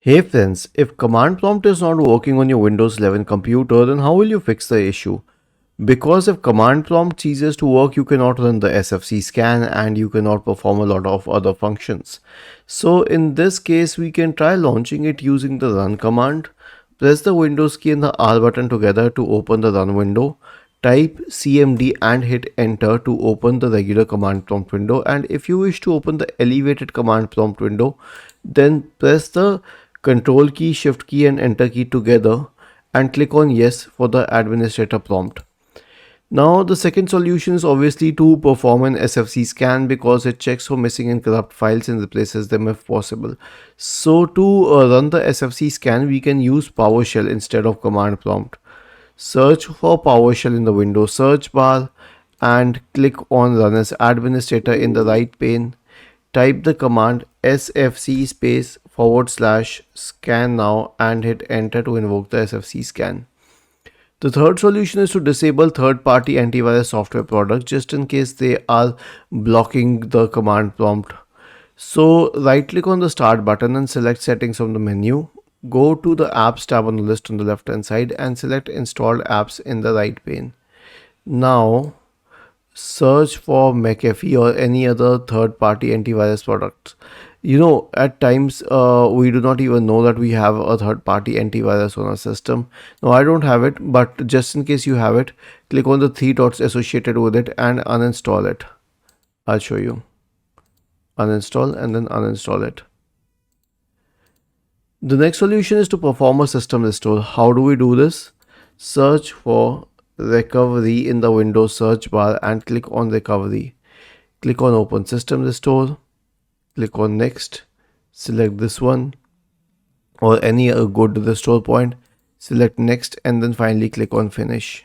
Hey friends, if command prompt is not working on your Windows 11 computer, then how will you fix the issue? Because if command prompt ceases to work, you cannot run the SFC scan and you cannot perform a lot of other functions. So in this case, we can try launching it using the run command. Press the Windows key and the R button together to open the run window. Type CMD and hit enter to open the regular command prompt window. And if you wish to open the elevated command prompt window, then press the control key, shift key and enter key together and click on yes for the administrator prompt. Now the second solution is obviously to perform an SFC scan because it checks for missing and corrupt files and replaces them if possible. So to run the SFC scan, we can use PowerShell instead of command prompt. Search for PowerShell in the Windows search bar and click on run as administrator in the right pane. Type the command sfc space / scan now and hit enter to invoke the SFC scan. The third solution is to disable third-party antivirus software products just in case they are blocking the command prompt. So right-click on the start button and select settings from the menu. Go to the apps tab on the list on the left-hand side and select installed apps in the right pane. Now search for McAfee or any other third-party antivirus products. At times we do not even know that we have a third-party antivirus on our system. Now I don't have it, but just in case you have it, click on the three dots associated with it and uninstall it. I'll show you. Uninstall and then uninstall it. The next solution is to perform a system restore. How do we do this? Search for recovery in the Windows search bar and click on recovery. Click on open system restore. Click on next. Select this one or any good restore point. Select next and then finally click on finish.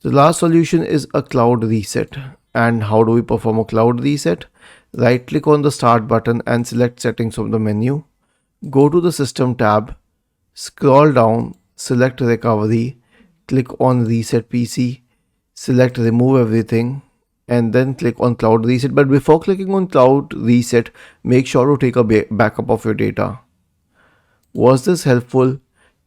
The last solution is a cloud reset. And how do we perform a cloud reset? Right click on the start button and select settings from the menu. Go to the system tab, scroll down, select recovery, click on reset PC, select remove everything and then click on cloud reset. But before clicking on cloud reset, make sure to take a backup of your data. Was this helpful?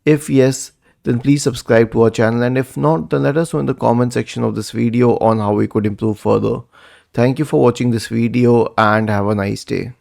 If yes, then please subscribe to our channel, and if not, then let us know in the comment section of this video on how we could improve further. Thank you for watching this video and have a nice day.